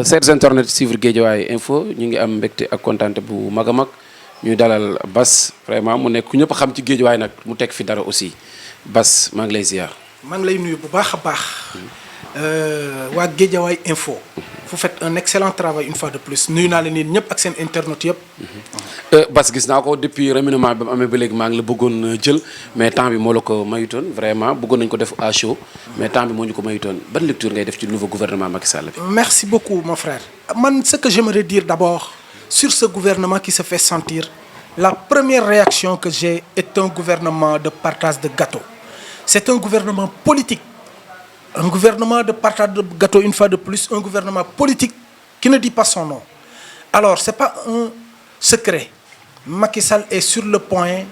chers internet suivre Guédiawaye info ñu ngi am mbégte ak kontaante bu mag a mag ñuy dalal Bass vraiment mu nekk ku ñëpp xam ci Guédiawaye nag mu teg fi dara aussi Bass maa ngi lay ziar. maa ngi lay nuyu bu baax a baax waa Guédiawaye info. vous faites un excellent travail une fois de plus nuyu naa leen yéen ñëpp ak seen internet yëpp. Bass gis naa ko depuis remaniement bi mu amee ba léegi maa ngi la bëggoon jël mais temps bi moo la ko mayutoon vraiment bëggoon nañu ko def à chaud mais temps bi moo ñu ko mayutoon ban lecture ngay def ci nouveau gouvernement Macky Sall bi. merci beaucoup mon frère. man ce que j'aimerais dire d'abord sur ce gouvernement qui se fait sentir la première réaction que j'ai est un gouvernement de partage de gâteau. C'est un gouvernement politique. Un gouvernement de partage de gâteau une fois de plus, un gouvernement politique qui ne dit pas son nom. Alors, ce n'est pas un secret. Macky Sall est sur le point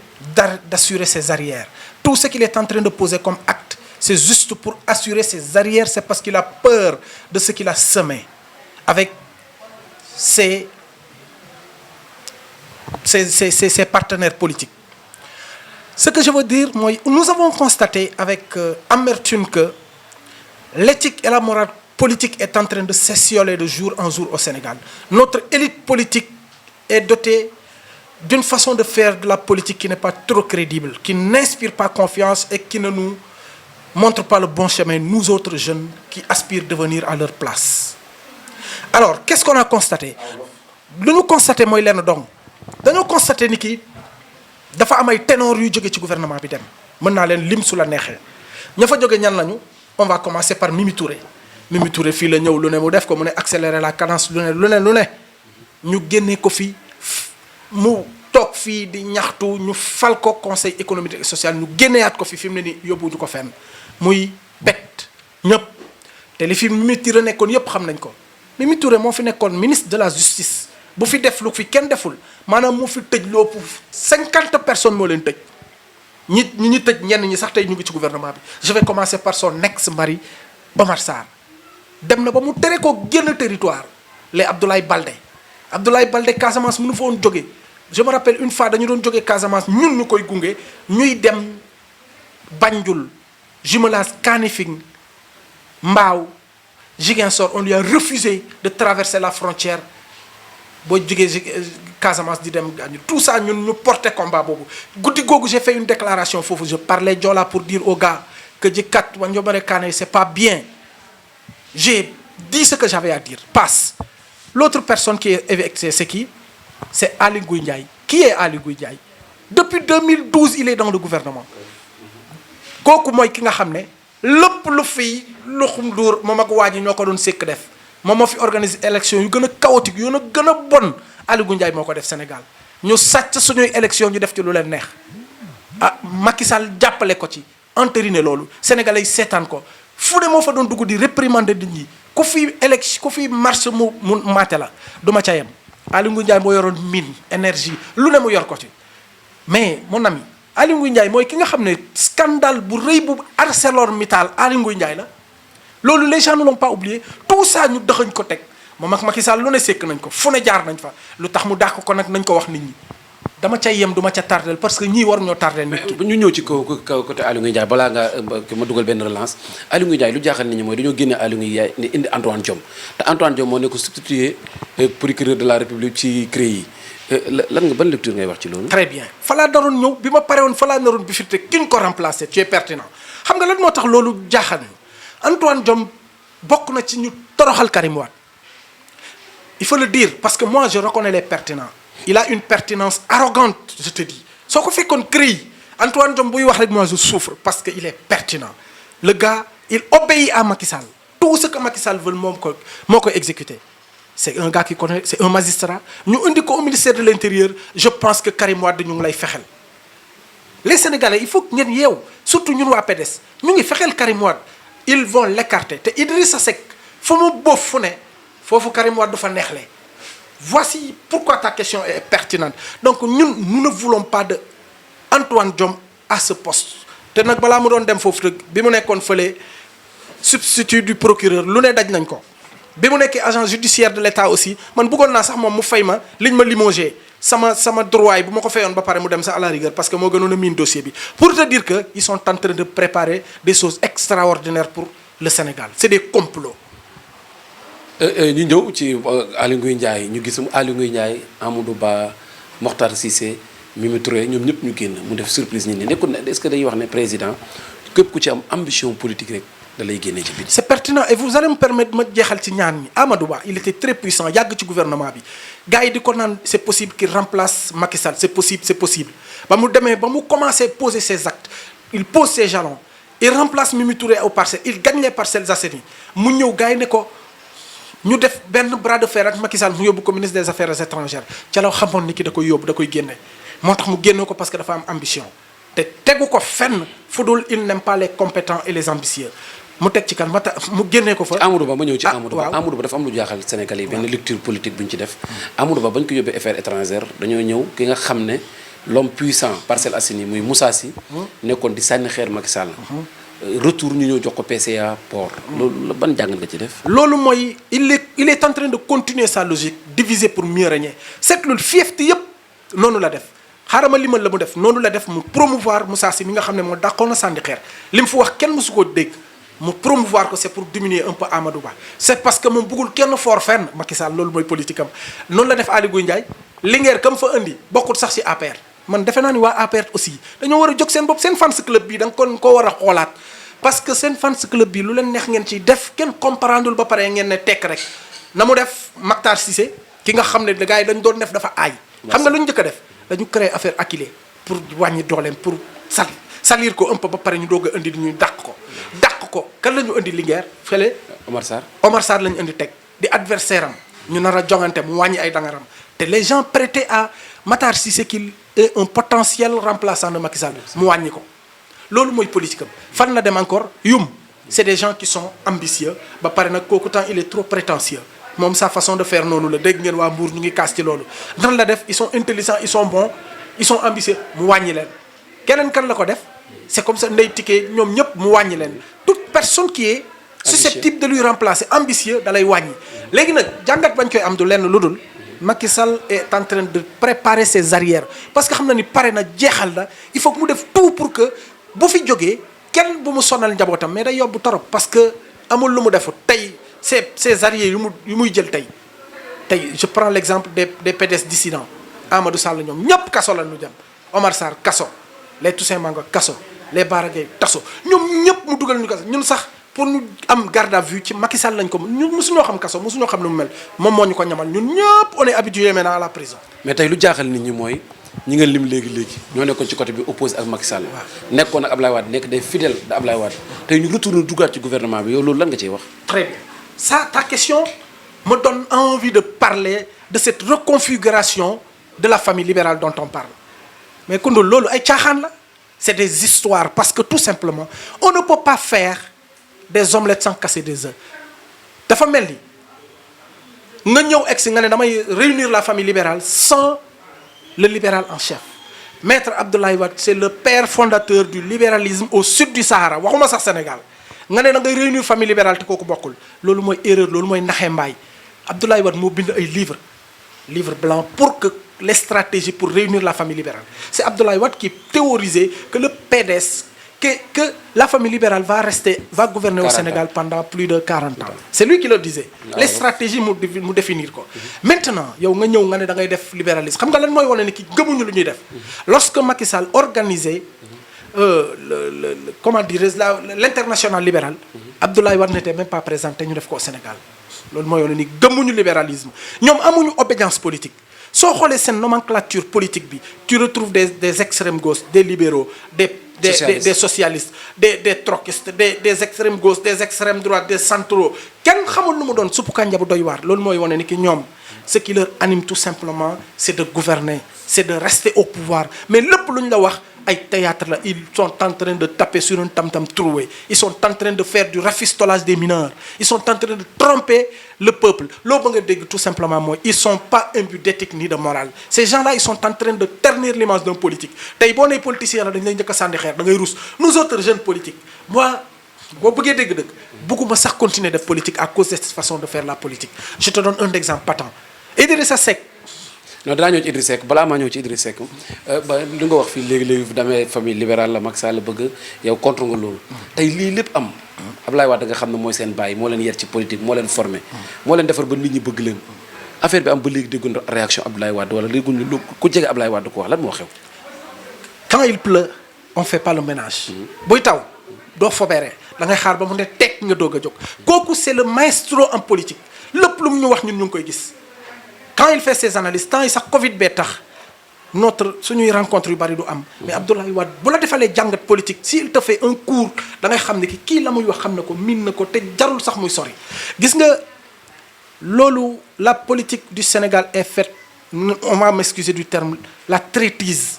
d'assurer ses arrières. Tout ce qu'il est en train de poser comme acte, c'est juste pour assurer ses arrières, c'est parce qu'il a peur de ce qu'il a semé avec ses partenaires politiques. Ce que je veux dire, moi, nous avons constaté avec amertume que l'éthique et la morale politique est en train de s'essioler de jour en jour au Sénégal. Notre élite politique est dotée d'une façon de faire de la politique qui n'est pas trop crédible, qui n'inspire pas confiance et qui ne nous montre pas le bon chemin, nous autres jeunes qui aspirent à devenir à leur place. Alors, qu'est-ce qu'on a constaté? Nous constatons, moi, nous constatons que dafa am ay ténor yu jóge ci gouvernement bi dem mën naa leen lim su la neexee ña fa jóge ñan lañu on va commencer par Mimi Touré. Mimi Touré fii la ñëw lu ne mu def ko mu ne accélérer la cadence lu ne ñu génnee ko fii mu toog fii di ñaxtu ñu fal ko conseil économique et social ñu génneeyaat ko fi mu ne nii yóbbuñu ko fenn muy bett ñëpp te li fi Mimi Touré nekkoon yëpp xam nañ ko. Mimi Touré moo fi nekkoon ministre de la justice bu fi def lu fi kenn deful maanaam moo fi tëj loo pour 50 personnes moo leen tëj ñi tëj ñenn ñi sax tey ñu ngi ci gouvernement bi. Je vais commencer par son ex-mari Omar Sarr dem na ba mu tere ko génn territoire les Abdoulaye Baldé Casamance mënu fa woon jóge. Je me rappelle une fois dañu doon jógee Casamance ñun ñu koy gunge ñuy dem Banjul jumelage Kanifing Mbao Ziguinchor on lui a refusé de traverser la frontière. boo jógee Casamance di dem gaañu tout ça ñun ñu porté combat boobu guddi googu j'ai fait une déclaration foofu je parlais Joola pour dire aux gars que jikat Wandiobare Kane c'est pas bien j'ai dit ce que j'avais à dire passe. L'autre personne qui est évictée c'est qui? C'est Aly Ngouille Ndiaye. Qui est Aly Ngouille Ndiaye? Depuis 2012 il est dans le gouvernement kooku mooy ki nga xam ne lépp lu fiy Luxum Ndour moom ak waa ji ñoo ko doon sekk def moom moo fi organiser élection yu gën a chaotique yu gën a bon Aly Ngouille Ndiaye moo ko def Sénégal ñu sàcc suñuy élection ñu def ci lu leen neex Macky Sall jàppale ko ci entériné loolu sénégalais yi seetaan ko fu ne moo fa doon dugg di réprimander nit ñi ku fi marche mu maate la du ma ca yem. Aly Ngouille Ndiaye moo yoroon mine énergie lu ne mu yor ko ci mais mon ami Aly Ngouille Ndiaye mooy ki nga xam ne scandale bu rëy bu ArcelorMittal Aly Ngouille Ndiaye la. loolu les gens ne l'ont pas oublié tout ça ñu dëxañ ko teg moom ak Macky Sall lu ne sekk nañ ko fu ne jaar nañ fa lu tax mu dàq ko nag nañ ko wax nit ñi dama ca yem du ma ca tardel parce que ñii war ñoo tardel nit ki. ñu ñëw ci côté Aly Ngouille Ndiaye balaa nga ma dugal benn relance Aly Ngouille Ndiaye lu jaaxal nit ñi mooy dañoo génne Aly Ngouille Ndiaye ni indi Antoine Diome te Antoine Diome moo ne ko substitué procureur de la République ci CREI yi lan nga ban lecture ngay wax ci loolu. très bien fa laa naroon ñëw bi ma pare woon fa laa naroon bi firte ki ñu ko remplacé tu es pertinent xam nga lan moo tax loolu jaaxal Antoine Diome bokk na ci ñu toroxal Karim Wade il faut le dire parce que moi je reconnais les pertinents il a une pertinence arrogante je te dis soo ko fekkoon CREI Antoine Diome buy wax rek moi je souffre parce que il est pertinent le gars il obéit à Macky Sall tout ce que Macky Sall veut moo ko exécuter c'est un gars qui connaît c'est un magistrat ñu indi ko au ministère de l'intérieur je pense que Karim Wade ñu ngi lay fexel les Sénégalais il faut que ngeen yeew surtout ñun waa PDS ñu ngi fexel Karim Wade ils vont l'écarter te Idrissa Seck fu mu boof fu ne foofu Karim Wade du fa neexle voici pourquoi ta question est pertinente donc ñun nous ne voulons pas de Antoine Diome à ce poste te nag balaa mu doon dem foofu rek bi mu nekkoon fële substitut du procureur lu ne daj nañ ko bi mu nekkee agent judiciaire de l'État aussi man bëggoon naa sax moom mu fay ma liñ ma limogé sama droit yi bu ma ko fayoon ba pare mu dem sax à la rigueur parce que moo gënoon a miin dossier bi pour te dire que ils sont en train de préparer des choses extraordinaires pour le Sénégal c'est des complots ñu ñëw ci Aly Ngouille Ndiaye ñu gis Aly Ngouille Ndiaye Amadou Ba Mokhtar Cissé Mimi Touré ñoom ñëpp ñu génn mu def surprise nit ñi nekkul ne est-ce que dañuy wax ne président képp ku ci am ambition politique rek da lay génnee ci biir. c'est pertinent et vous allez me permettre ma jeexal ci ñaan ñi Amadou Ba il était très puissant yàgg ci gouvernement bi gars yi di ko naan c'est possible qu'il remplace Macky Sall c'est possible ba mu demee ba mu commencé poser ses actes il pose ses jalons il remplace Mimi Touré au Parcelles il gagne les Parcelles Assainies mu ñëw gars yi ne ko ñu def benn bras de fer ak Macky Sall mu yóbbu ko ministre des affaires étrangères ca la xamoon ni ki da koy yóbbu da koy génne moo tax mu génne ko parce que dafa am ambition te tegu ko fenn fu dul il n'aime pas les compétents et les ambitieux mu teg ci kan mu génnee ko fa. ci Amadou Ba ma ñëw ci Amadou Ba waaw Amadou Ba dafa am lu jaaxal Sénégalais yi benn lecture politique bu ñu ci def. Amadou Ba bañ ko yóbbee affaires étrangères dañoo ñëw ki nga xam ne l'homme puissant Parcelles Assainies muy Moussa Sy nekkoon di sànni xeer Macky Sall. retour ñu ñëw jox ko PCA port. loolu ban jàngat nga ci def. loolu mooy il est en train de continuer sa logique diviser pour mieux régner seetlu fiefte yëpp noonu la def. xaaral ma limal la mu def noonu la def mu promouvoir Moussa Sy mi nga xam ne moo dàqoon na sànni xeer li mu fi wax kenn mësu koo dégg mu promouvoir ko c'est pour diminuer un peu Amadou Ba c'est parce que moom bëggul kenn foor fenn Macky Sall loolu mooy politique am noonu la def Aly Ngouille Ndiaye Linguère kam fa indi bokkul sax ci APR man defe naa ni waa APR aussi dañoo war a jóg seen bopp seen fans club bi da nga kon koo war a xoolaat parce que seen fans club bi lu leen neex ngeen ciy def kenn comprendreul ba pare ngeen ne tekk rek na mu def Makhtar Cissé ki nga xam ne gars yi dañ doon def dafa aay xam nga lu ñu njëkk a def dañu créer affaire Akilee pour wàññi dooleem pour salir ko un peu ba pare ñu doog a indi ñuy dàq ko kan la ñu indi Linguère fële Omar Sarr la ñu indi teg di adversaire am ñu nar a jongante mu wàññi ay dangaram te les gens prêtaient à Makhtar Cissé qu'il est un potentiel remplaçant de Macky Sall mu wàññi ko loolu mooy politique am fan la dem encore c'est des gens qui sont ambitieux ba pare nag kooku temps il est trop prétentieux moom sa façon de faire noonu la dégg ngeen waa Mbour ñu ngi kaas ci loolu nan la def ils sont intelligents ils sont bons ils sont ambitieux mu wàññi leen keneen kan la ko def c'est comme ça Ndeye Tické ñoom ñëpp mu wàññi leen toute personne qui est susceptible de lui remplacer ambitieux da lay wàññi léegi nag jàngat bañ koy am du lenn lu dul Macky Sall est en train de préparer ses arrières parce que xam na ni pare na jeexal na il faut que mu def tout pour que bu fi jógee kenn bu mu sonal njabootam mais day yóbbu torop parce que amul lu mu defut tey ces arrières yu muy jël tey je prends l'exemple des PDS dissidents Amadou Sall ñoom ñëpp kaso la ñu jëm Omar Sarr kaso les Toussaint Manga kaso les Bara Gaye kaso ñoom ñëpp mu dugal ñu kaso ñun sax pour ñu am garde à vue ci Macky Sall lañ ko ñun mosuñoo xam kaso mosuñoo xam lu mu mel moom moo ñu ko ñamal ñun ñëpp on est habitué maintenant à la prison. mais tey lu jaaxal nit ñi mooy ñi nga lim léegi ñoo nekkoon ci côté bi opposé ak Macky Sall. nekkoon ak Ablaye Wade nekk des fidèles de Ablaye Wade tey ñu retourné duggaat ci gouvernement bi yow loolu lan nga ciy wax. très bien ça ta question me donne envie de parler de cette reconfiguration de la famille libérale dont on parle mais Koundoul loolu ay caaxaan la c'est des histoires parce que tout simplement on ne peut pas faire des omelettes sans casser des œufs dafa mel ni nga ñëw egg si nga ne damay réunir la famille libérale sans le libéral en chef Maître Abdoulaye Wade c'est le père fondateur du libéralisme au sud du Sahara waxuma sax Sénégal nga ne da ngay réunir famille libérale te kooku bokkul loolu mooy erreur loolu mooy naxee mbaay Abdoulaye Wade moo bind ay livre blanc pour que les stratégies pour réunir la famille libérale c'est Abdoulaye Wade qui théorisait que le PDS que la famille libérale va gouverner au Sénégal pendant plus de 40 ans c'est lui qui le disait les stratégies mu définir ko maintenant yow nga ñëw nga ne da ngay def libéralisme xam nga lan mooy wane ni ki gëmuñu lu ñuy def lorsque Macky Sall organisait comment dirais-je l'international libéral Abdoulaye Wade n'était même pas présenté ñu def ko au Sénégal loolu mooy wane ni gëmuñu libéralisme ñoom amuñu obédience politique soo xoolee seen nomenclature politique bi tu retrouves des extrêmes gauches des libéraux des socialistes des troquistes des extrêmes gauches des extrêmes droites des centraux kenn xamul lu mu doon suppu kànja bu doy waar loolu mooy wane ni ki ñoom ce qui leur anime tout simplement c'est de gouverner c'est de rester au pouvoir mais lépp lu ñu la wax ay théâtre la ils sont en train de taper sur un tam-tam troué ils sont en train de faire du rafistolage des mineurs ils sont en train de tromper le peuple loo ba nga dégg tout simplement mooy ils sont pas imbus d'éthique ni de morale ces gens-là ils sont en train de ternir l'image d'un politique tey boo nee politicien la dañ lay njëkk a sànni xeer da ngay rus nous autres jeunes politiques moi boo bëggee dégg-dëgg bëgguma sax continuer def politique à cause de cette façon de faire la politique je te donne un exemple patent Idrissa Seck non danaa ñëw ci Idrissa Seck balaa maa ñëw ci Idrissa Seck ba li nga wax fii léegi damay famille libérale la Macky Sall bëgg yow contre nga loolu tey lii lépp am Abdoulaye Wade nga xam ne mooy seen baay moo leen yar ci politique moo leen formé moo leen defar ba nit ñi bëgg leen affaire bi am ba léegi dégguñu réaction Abdoulaye Wade wala dégguñu lu ku jege Abdoulaye Wade ko wax lan moo xew. quand il pleut on fait pas le ménage. buy taw doo fobeere da ngay xaar ba mu ne teg nga doog a jóg kooku c'est le maestro en politique lépp lu mu ñu wax ñun ñu ngi koy gis quand il fait ses analyses temps yi sax Covid bee tax suñuy rencontre yu bari du am. mais Abdoulaye Wade bu la defalee jàngat politique s'il te fait un cours da ngay xam ne kii la muy wax xam na ko miin na ko te jarul sax muy sori gis nga loolu la politique du Sénégal est faite on va m'excuser du terme la traîtrise.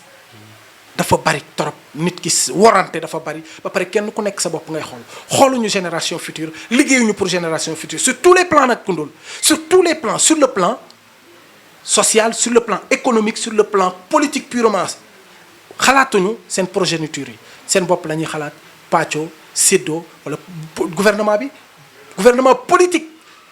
dafa bari trop nit ki warante dafa bari ba pare kenn ku nekk sa bopp ngay xooluñu génération future liggéeyuñu pour génération future sur tous les plans nag Koundoul sur tous les plans sur le plan social sur le plan économique sur le plan politique purement xalaatuñu seen progéniture yi seen bopp la ñuy xalaat pàccoo séddoo wala gouvernement politique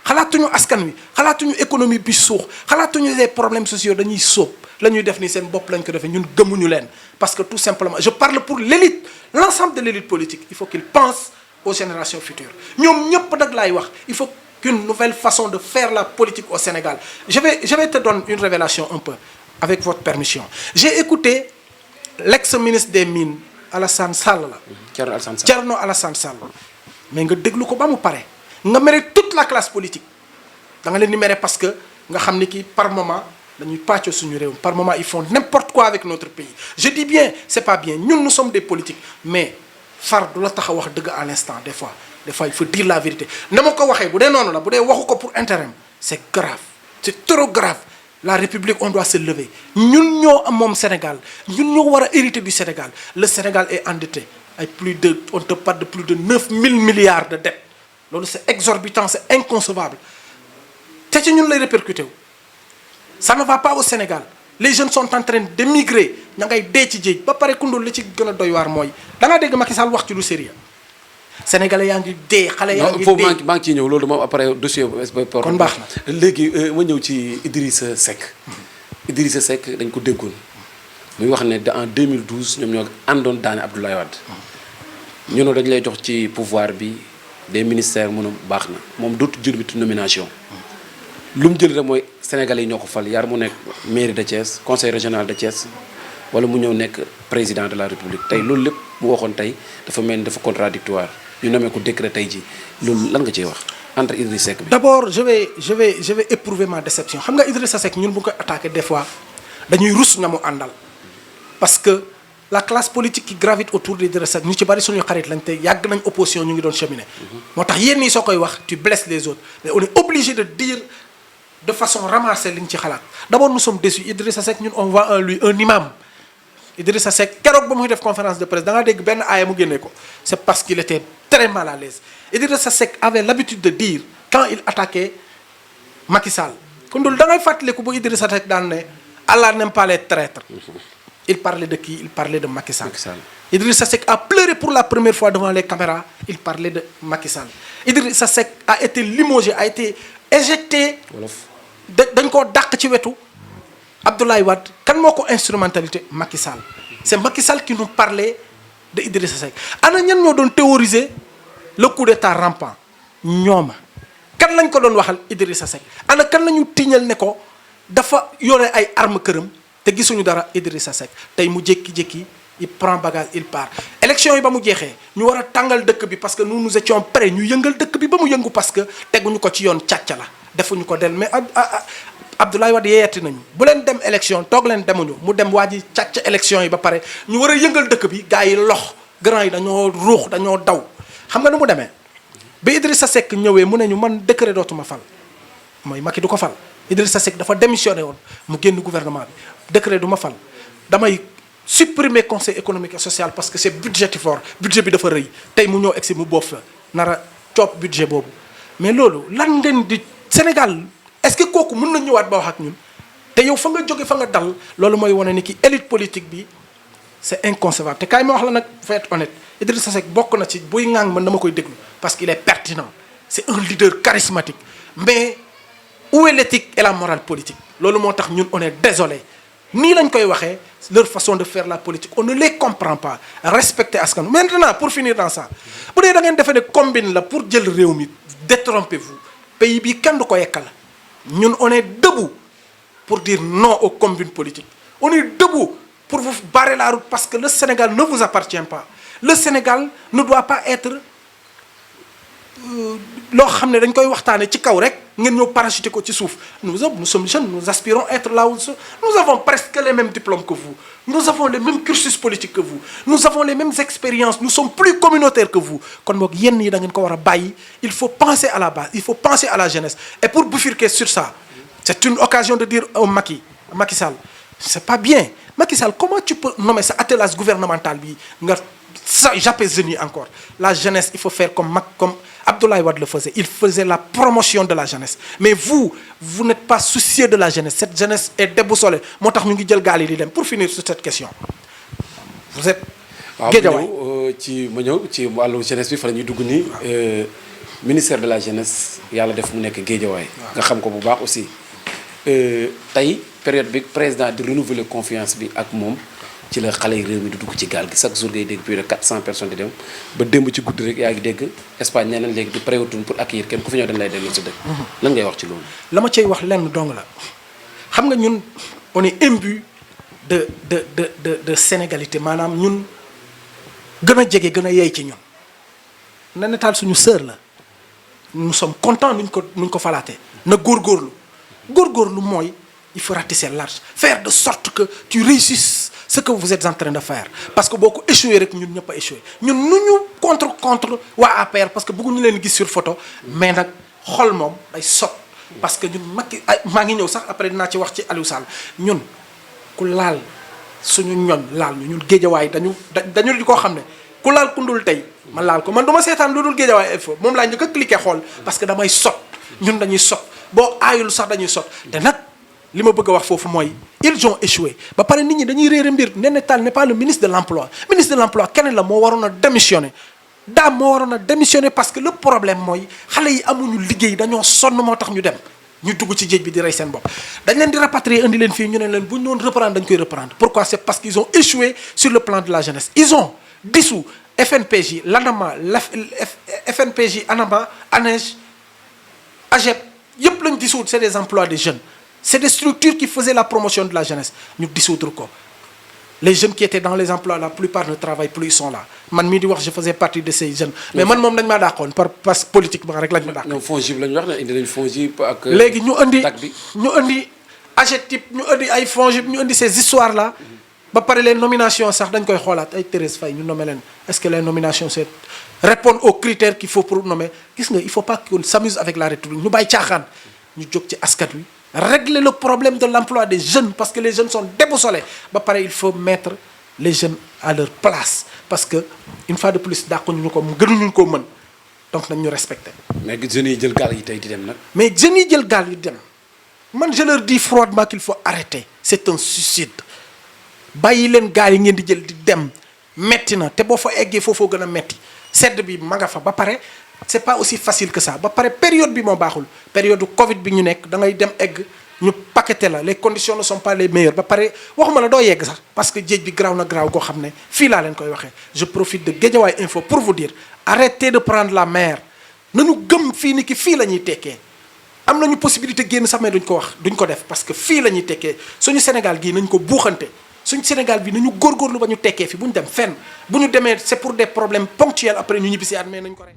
xalaatuñu askan wi xalaatuñu économie bi suux xalaatuñu les problèmes sociaux dañuy sóob la ñuy def ni seen bopp lañ ko defee ñun gëmuñu leen parce que tout simplement je parle pour l'élite l'ensemble de l'élite politique il faut qu'il pense aux générations futures ñoom ñëpp nag laay wax il faut qu'une nouvelle façon de faire la politique au Sénégal je vais te donner une révélation un peu avec votre permission j'ai écouté l'ex-ministre des Mines Alassane Sall la Thierno Alassane Sall mais nga déglu ko ba mu pare nga mere toute la classe politique da nga leen di mere parce que nga xam ni ki par moment dañuy pàccoo suñu réew par moment ils font n'importe quoi avec notre pays je dis bien c'est pas bien ñun nous sommes des politiques mais far du la tax a wax dëgg à l'instant des fois il faut dire la vérité na ma ko waxee bu dee noonu la bu dee waxu ko pour intérêt c'est grave c'est trop grave la République on doit se lever ñun ñoo am moom Sénégal ñun ñoo war a hériter du Sénégal le Sénégal est endetté ay on te parle de plus de 9 000 milliards de dettes loolu c'est exorbitant c'est inconcevable te ci ñun lay répercuté wu ça ne va pas au Sénégal les jeunes sont en train d'émigrer ña ngay dee ci géej ba pare Koundoul li ci gën a doy waar mooy da ngaa dégg Macky Sall wax ci lu sérieux sénégalais yaa ngi dee xale yaa ngi dee foofu maa ngi ciy ñëw loolu moom après dossier kon baax na léegi ma ñëw ci Idrissa Seck Idrissa Seck dañ ko déggoon muy wax ne en 2012 ñoom ñoo àndoon daane Abdoulaye Wade ñu ne dañu lay jox ci pouvoir bi des ministères mënu baax na moom dootu jël bi nomination lu mu jël rek mooy sénégalais yi ñoo ko fal yar mu nekk mairie de Thiès conseil régional de Thiès wala mu ñëw nekk président de la république tey loolu lépp mu waxoon tey dafa mel ni dafa contradictoire ñu nommé ko décret tey ji loolu lan nga ciy wax entre Idrissa Seck bi. d'abord je vais éprouver ma déception xam nga Idrissa Seck ñun bu ko attaqué des fois dañuy rus na mu àndal parce que la classe politique qui gravite autour d'Idrissa Seck ñu ci bari suñu xarit lañ te yàgg nañ opposition ñu ngi doon cheminer. moo tax yéen ñii soo koy wax tu blesses les autres mais on est obligé de dire de façon ramassée li ñu ci xalaat d'abord nous sommes déçus Idrissa Seck ñun on voit en lui un imam Idrissa Seck keroog ba muy def conférence de presse da nga dégg benn aaya mu génnee ko c'est parce qu'il était très mal à l'aise Idrissa Seck avait l'habitude de dire quand il attaquait Macky Sall Koundoul da ngay fàttaliku bu Idrissa Seck daan ne Allah n'aime pas les traîtres il parlait de qui il parlait de Macky Sall. Idrissa Seck a pleuré pour la première fois devant les caméras il parlait de Macky Sall Idrissa Seck a été limogé a été éjecté dañ koo dàq ci wetu Abdoulaye Wade kan moo ko instrumentalité Macky Sall c'est Macky Sall qui nous parlait de Idrissa Seck ana ñan ñoo doon théoriser le coup d'état rampant ñooma kan lañ ko doon waxal Idrissa Seck ana kan lañu tiiñal ne ko dafa yore ay armes këram te gisuñu dara Idrissa Seck tey mu jékki-jékki il prend bagage il part élection yi ba mu jeexee ñu war a tàngal dëkk bi parce que nous étions prêts ñu yëngal dëkk bi ba mu yëngu parce que teguñu ko ci yoon càcc la defuñu ko del mais Abdoulaye Wade yeeyati nañu bu leen dem élection toog leen demuñu mu dem waa ji càcc élection yi ba pare ñu war a yëngal dëkk bi gars yi lox grand yi dañoo ruux dañoo daw xam nga nu mu demee ba Idrissa Seck ñëwee mu ne ñu man décret dootuma fal mooy Macky du ko fal Idrissa Seck dafa démissionné woon mu génn gouvernement bi décret du ma fal damay supprimer conseil économique et social parce que c'est budgétivore budget bi dafa rëy tey mu ñëw egsi mu boof la nara coop budget boobu mais loolu lan ngeen di Sénégal est-ce que kooku mën na ñëwaat ba wax ak ñun te yow fa nga jóge fa nga dal loolu mooy wane ni ki élite politique bi c'est inconcevable te kaay ma wax la nag faut être honnête Idrissa Seck bokk na ci buy ŋaang man dama koy déglu parce qu'il est pertinent c'est un leader charismatique mais où est l'éthique et la morale politique loolu moo tax ñun on est désolé nii lañ koy waxee leur façon de faire la politique on ne les comprend pas respecter askan maintenant pour finir dans ça bu dee da ngeen defee ne combine la pour jël réew mi détrompez-vous pays bi kenn du ko yekkal ñun on est debout pour dire non aux combines politiques on est debout pour vous barrer la route parce que le Sénégal ne vous appartient pas le Sénégal ne doit pas être loo xam ne dañ koy waxtaane ci kaw rek ngeen ñëw parachuter ko ci suuf nous sommes jeunes nous aspirons à être là où nous avons presque les mêmes diplômes que vous nous avons les mêmes cursus politiques que vous nous avons les mêmes expériences nous sommes plus communautaires que vous kon boog yenn yi da ngeen ko war a bàyyi il faut penser à la base il faut penser à la jeunesse et pour bifurquer sur ça c'est une occasion de dire au Macky Sall c'est pas bien Macky Sall comment tu peux nommer ça attelage gouvernemental bi nga j'appelle jeunes yi encore la jeunesse il faut faire comme Abdoulaye Wade le faisait il faisait la promotion de la jeunesse mais vous n'êtes pas soucieux de la jeunesse cette jeunesse est déboussolée moo tax ñu ngi jël gaal yi di dem pour finir sur cette question vous êtes Guédiawaye ma ñëw ci wàllu jeunesse bi fa la ñuy dugg nii ministère de la jeunesse yàlla def mu nekk Guédiawaye nga xam ko bu baax aussi tey période bi président di renouveler confiance bi ak moom ci la xale yi réew mi di dugg ci gaal gi chaque jour ngay dégg plus de 400 personnes di dem ba démb ci guddi rek yaa ngi dégg Espagne nee nañ léegi di préwutuñ pour accueillir kenn ku fi ñëw dañ lay delloo si dëkk. lan ngay wax ci loolu. la ma cay wax lenn dong la xam nga ñun on est imbu de sénégalité maanaam ñun gën a jege gën a yey ci ñun na netaal suñu sœur la nous sommes contents nuñ ko falaatee na góorgóorlu mooy il faut ratisser large faire de sorte que tu réussisses ce que vous êtes en train de faire parce que boo ko échoué rek ñun ñëpp a échoué ñun nu ñu contre waa APR parce que bëgguñu leen gis sur photo mais nag xol moom day sot parce que ñun maa ngi ñëw sax après dinaa ci wax ci Aliou Sall ñun ku laal suñu ñoñ laal ñun Guédiawaye dañu di koo xam ne ku laal kundul tey ma laal ko man du ma seetaan lu dul Guédiawaye info moom laa njëkk a cliquer xool parce que damay sot ñun dañuy sot boo aayul sax dañuy sot te nag li ma bëgg a wax foofu mooy ils ont échoué ba pare nit ñi dañuy réere mbir Néné Tall n'est pas le ministre de l'emploi keneen la moo waroon a démissionner parce que le problème mooy xale yi amuñu liggéey dañoo sonn moo tax ñu dem ñu dugg ci géej bi di rey seen bopp dañ leen di rapatrier indi leen fii ñu ne leen bu ñu doon reprendre dañ koy reprendre pourquoi c'est parce qu'ils ont échoué sur le plan de la jeunesse ils ont dissous FNPJ l'ANAMA FNPJ ANAMA ANEJ AGEP yëpp lañ dissoudre c'est des emplois des jeunes c'est des structures qui faisaient la promotion de la jeunesse ñu dissoudre ko les jeunes qui étaient dans les emplois la plupart ne travaillent plus ils sont là man mii di wax je faisais partie de ces jeunes mais man moom dañ maa dàqoon parce que politiquement rek lañ ma dàq. ñoom FONGIP lañ wax ne indi nañ FONGIP ak. léegi ñu indi AGETIP ñu indi ay FONGIP ñu indi ces histoires là ba pare les nominations sax dañ koy xoolaat ay Thérèse Faye ñu nommé leen est-ce que les nominations c'est répondre aux critères qu'il faut pour nommer gis nga il faut pas qu'on s'amuse avec la République ñu bàyyi caaxaan ñu jóg ci askan wi. Régler le problème de l'emploi des jeunes parce que les jeunes sont déboussolés ba pare il faut mettre les jeunes à leur place parce que une fois de plus dàquñu ko gënuñu ko mën donc nañ ñu respecter. mais jeunes yi jël gaal yi tey di dem nag. mais jeunes yi jël gaal yi dem man je leur dis froidement qu'il faut arrêter c'est un suicide bàyyi leen gaal yi ngeen di jël di dem metti na te boo fa eggee foofoo gën a metti sedd bi ma nga fa ba pare. c'est pas aussi facile que ça ba pare période bi moo baaxul période Covid bi ñu nekk da ngay dem egg ñu paqueté la les conditions ne sont pas les meilleures ba pare waxuma la doo yegg sax parce que géej bi garaaw na garaaw koo xam ne fii laa leen koy waxee je profite de Guédiawaye Info pour vous dire arrêtez de prendre la mer nañu gëm fii ni ki fii la ñuy tekkee am nañu possibilité génn sax mais duñ ko def parce que fii la ñuy tekkee suñu Sénégal gii nañ ko buuxante suñu Sénégal bi nañu góorgóorlu ba ñu tekkee fi bu ñu dem fenn bu ñu demee c'est pour des problèmes ponctuels après ñu ñibbisi at mais nañ ko rek